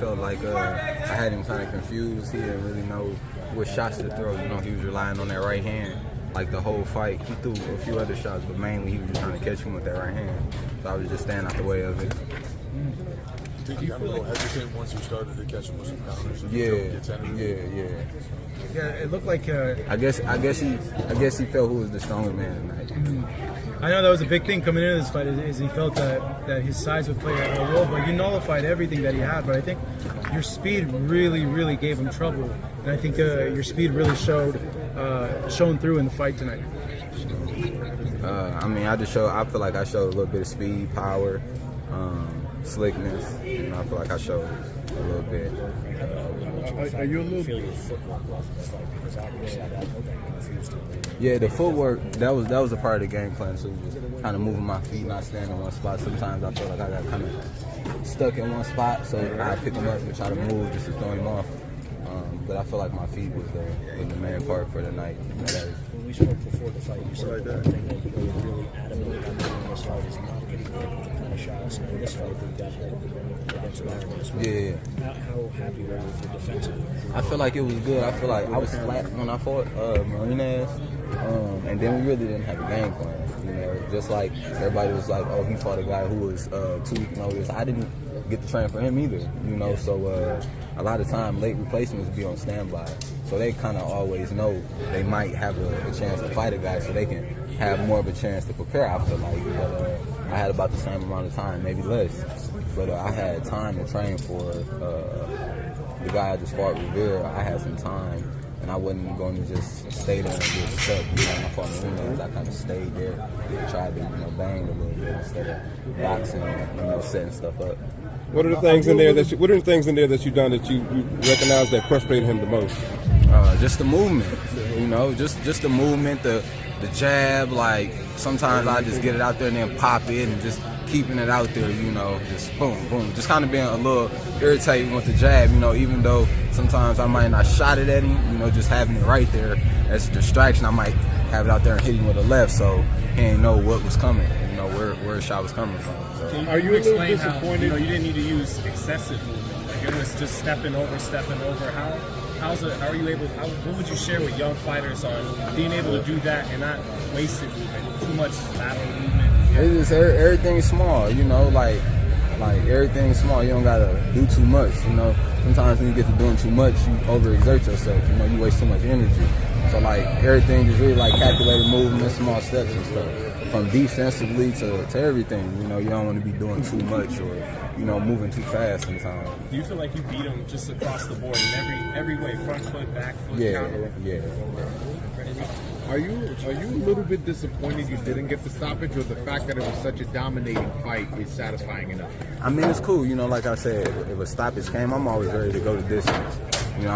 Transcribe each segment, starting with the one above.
felt like I had him kind of confused. He didn't really know what shots to throw. You know, he was relying on that right hand. Like the whole fight, he threw a few other shots, but mainly he was just trying to catch him with that right hand. So I was just staying out the way of it. Did you got a little hesitant once you started to catch him with some counters? Yeah, it looked like. I guess he felt who was the stronger man tonight. I know that was a big thing coming into this fight. Is he felt that his size would play a role, but you nullified everything that he had. But I think your speed really gave him trouble, and I think your speed really shone through in the fight tonight. I mean, I feel like I showed a little bit of speed, power, slickness. You know, I feel like I showed a little bit. Are you a little? Yeah, the footwork, that was a part of the game plan too. Just kind of moving my feet, not staying in one spot. Sometimes I feel like I got kind of stuck in one spot, so I pick him up and try to move just to throw him off. But I feel like my feet was the main part for the night. When we spoke before the fight, you said the one thing that you were really adamant about doing in this fight is not getting hit with the kind of shots. And in this fight, we got hit against Marvin as well. Yeah. How happy were you with your defensive? I feel like it was good. I feel like I was flat when I fought Martinez, and then we really didn't have a game plan. You know, just like everybody was like, oh, he fought a guy who was 2 weeks notice. I didn't get to train for him either. You know, so a lot of time late replacements be on standby, so they kind of always know they might have a chance to fight a guy, so they can have more of a chance to prepare. I feel like, but I had about the same amount of time, maybe less, but I had time to train for the guy I just fought, Rivera. I had some time, and I wasn't going to just stay there and get stuck. You know, when I fought Martinez, I kind of stayed there and tried to, bang a little bit instead of boxing and, setting stuff up. What are the things in there that you've done that you recognize that frustrated him the most? Just the movement, just the movement, the jab. Like sometimes I just get it out there and then pop it, and just keeping it out there, just boom, boom. Just kind of being a little irritating with the jab, even though sometimes I might not shot it at him, just having it right there as a distraction. I might have it out there and hit him with a left, so he didn't know what was coming, where a shot was coming from. So. Can you explain how you didn't need to use excessive movement? Like it was just stepping over. How are you able? What would you share with young fighters on being able to do that and not wasted movement, too much lateral movement? It's just everything's small, like everything's small. You don't gotta do too much, Sometimes when you get to doing too much, you overexert yourself. You waste too much energy. So like everything is really like calculated movement, small steps and stuff. From defensively to everything, you don't want to be doing too much or moving too fast sometimes. Do you feel like you beat him just across the board in every way, front foot, back foot, counter? Yeah. Are you a little bit disappointed you didn't get the stoppage, or the fact that it was such a dominating fight is satisfying enough? I mean, it's cool. Like I said, if a stoppage came, I'm always ready to go the distance. We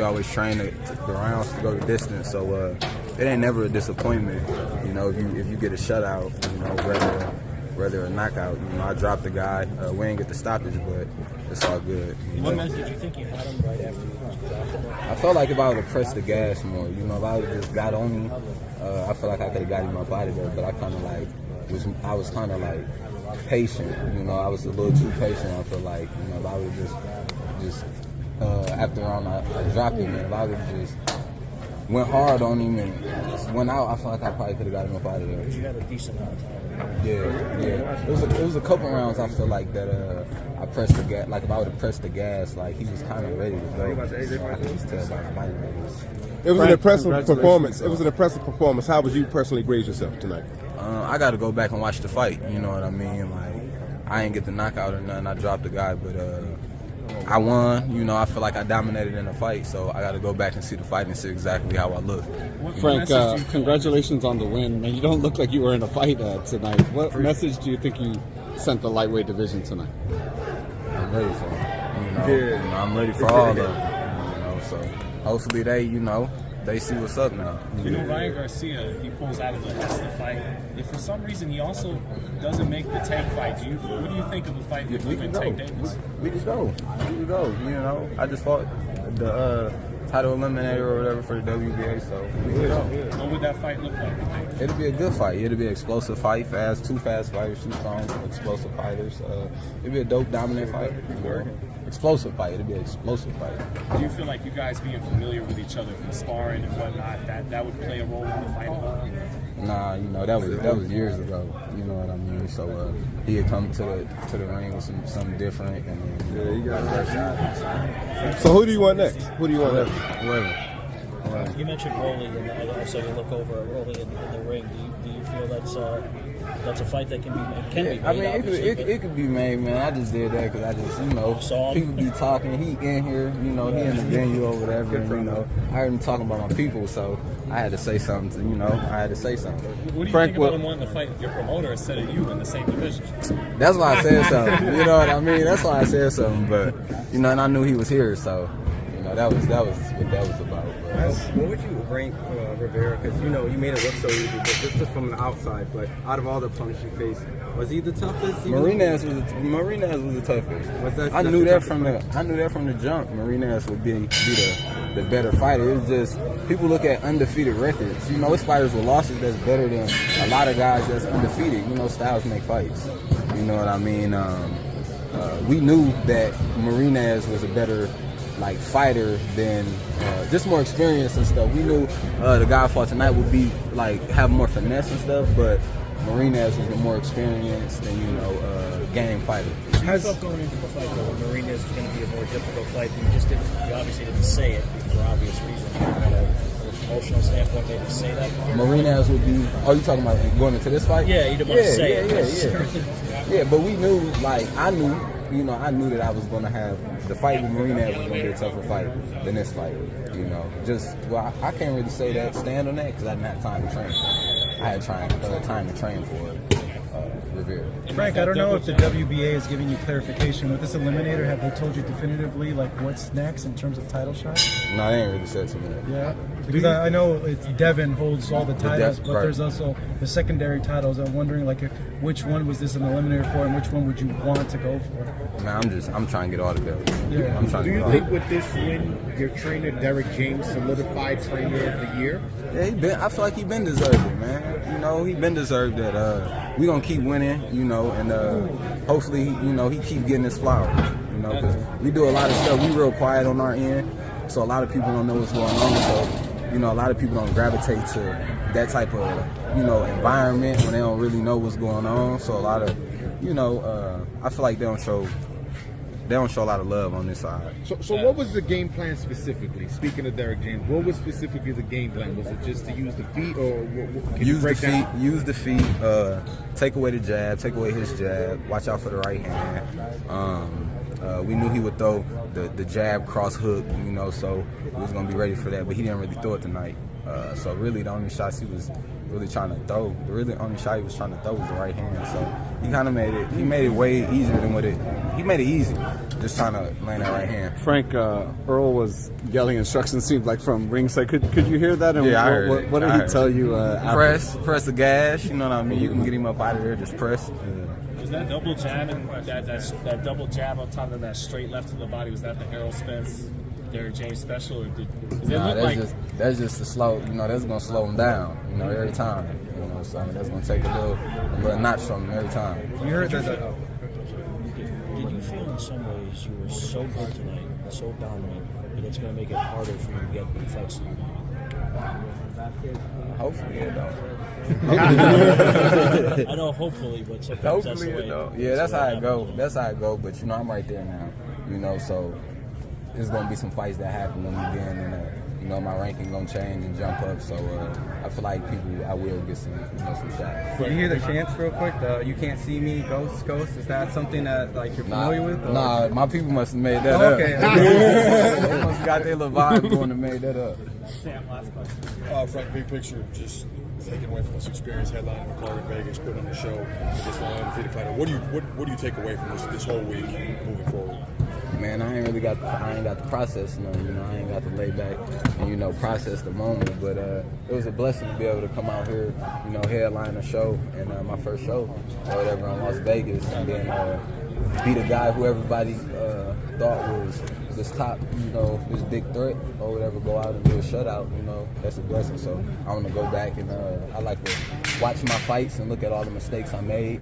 always train the rounds to go the distance, so it ain't never a disappointment. If you get a shutout, rather a knockout. I dropped the guy. We ain't get the stoppage, but it's all good. What message did you think you had him right after you dropped him? I felt like if I would have pressed the gas more, if I would have just got on him, I feel like I could have got him up out of there. But I kind of was kind of patient. I was a little too patient. I feel like if I would have just after round I dropped him, and if I would have just went hard on him and just went out, I feel like I probably could have got him up out of there. You had a decent amount of time. Yeah. It was a couple rounds I feel like that I pressed the gas. Like if I would have pressed the gas, like he was kind of ready to go. I could just tell by his body language. It was an impressive performance. It was an impressive performance. How would you personally grade yourself tonight? I got to go back and watch the fight. You know what I mean? Like I ain't get the knockout or nothing. I dropped the guy, but I won. I feel like I dominated in the fight, so I got to go back and see the fight and see exactly how I look. Frank, congratulations on the win. Man, you don't look like you were in a fight tonight. What message do you think you sent the lightweight division tonight? I'm ready for it. I'm ready for all of them. So hopefully they see what's up now. Ryan Garcia, he pulls out of the Hester fight. If for some reason he also doesn't make the Tank fight, what do you think of a fight with him and Tank Davis? We just go. I just fought title eliminator or whatever for the WBA. So we get up. What would that fight look like? It'll be a good fight. It'll be an explosive fight, two fast fighters, two strong, explosive fighters. It'll be a dope, dominant fight. Explosive fight. It'll be an explosive fight. Do you feel like you guys being familiar with each other from sparring and whatnot, that would play a role in the fight at all? Nah, that was years ago. You know what I mean? So he had come to the ring with something different, and then he got that shot. So who do you want next? Who do you want next? Whoever. You mentioned Rolly, and I saw you look over at Rolly in the ring. Do you feel that's a fight that can be made? I mean, it could be made, man. I just did that because I just, people be talking. He in here, he in the venue or whatever. And, I heard him talking about my people, so I had to say something. I had to say something. What do you think about him wanting to fight your promoter instead of you in the same division? That's why I said something. You know what I mean? That's why I said something. But and I knew he was here, so that was what that was about. What would you rank Rivera? Because you made it look so easy, but just from the outside. But out of all the opponents you faced, was he the toughest? Marinez was the toughest. I knew that from the jump. Marinez would be the better fighter. It's just people look at undefeated records. It's fighters with losses that's better than a lot of guys that's undefeated. Styles make fights. You know what I mean? We knew that Marinez was a better fighter than just more experience and stuff. We knew the guy I fought tonight would be have more finesse and stuff, but Marinez was the more experienced and game fighter. So you felt going into the fight that Marinez was going to be a more difficult fight. You obviously didn't say it for obvious reasons. From an emotional standpoint, maybe say that. Marinez would be. Oh, you talking about going into this fight? Yeah, you didn't want to say it. Yeah, but we knew. I knew. I knew that I was going to have the fight with Marinez was going to be a tougher fight than this fight. I can't really say that, stand on that, because I didn't have time to train. I had time to train for Rivera. Frank, I don't know if the WBA is giving you clarification. With this eliminator, have they told you definitively what's next in terms of title shots? No, they ain't really said to me that. Yeah, because I know Devin holds all the titles, but there's also the secondary titles. I'm wondering which one was this an eliminator for, and which one would you want to go for? Man, I'm trying to get all the belts. Yeah. Do you think with this win, your trainer Derek James solidified trainer of the year? Yeah, I feel like he been deserved it, man. He been deserved that. We gonna keep winning, and hopefully, he keep getting his flowers. Because we do a lot of stuff. We real quiet on our end, so a lot of people don't know what's going on. So, a lot of people don't gravitate to that type of, environment when they don't really know what's going on. So a lot of, I feel like they don't show a lot of love on this side. So what was the game plan specifically? Speaking of Derek James, what was specifically the game plan? Was it just to use the feet, or use the feet, take away the jab, take away his jab, watch out for the right hand. We knew he would throw the jab cross hook, so we was gonna be ready for that, but he didn't really throw it tonight. So really the only shots he was really trying to throw, was the right hand. So he kind of made it way easier than he made it easy, just trying to land that right hand. Frank, Earl was yelling instructions, seemed like from ringside. Could you hear that? And yeah, I heard it. What did he tell you? Press the gas, you know what I mean? You can get him up out of there, just press. Was that double jab and that double jab on top of that straight left to the body, was that the Errol Spence, Derek James special, or that's just the slow, that's gonna slow him down, every time. So that's gonna take a little notch from him every time. You heard that. Did you feel in some ways you were so good tonight, so dominant, that it's going to make it harder for you to get the fights? Hopefully it don't. I know hopefully, but sometimes that's the way. Yeah, that's how it go. But I'm right there now. So there's gonna be some fights that happen when we get in, and my ranking gonna change and jump up. So I feel like I will get some shots. Did you hear the chants real quick? You can't see me, ghost. Is that something that you're familiar with? Or? Nah, my people must have made that up. Okay. They must have got their little vibe going and made that up. Sam, last question. Frank, big picture, just taking away from this experience, headlining McCall in Vegas, putting on the show against an undefeated fighter. What do you take away from this whole week moving forward? Man, I ain't got the process none. I ain't got to lay back and process the moment. But it was a blessing to be able to come out here, headline a show and my first show or whatever in Las Vegas, and then be the guy who everybody thought was this top, this big threat or whatever, go out and do a shutout, that's a blessing. So I want to go back and I like to watch my fights and look at all the mistakes I made.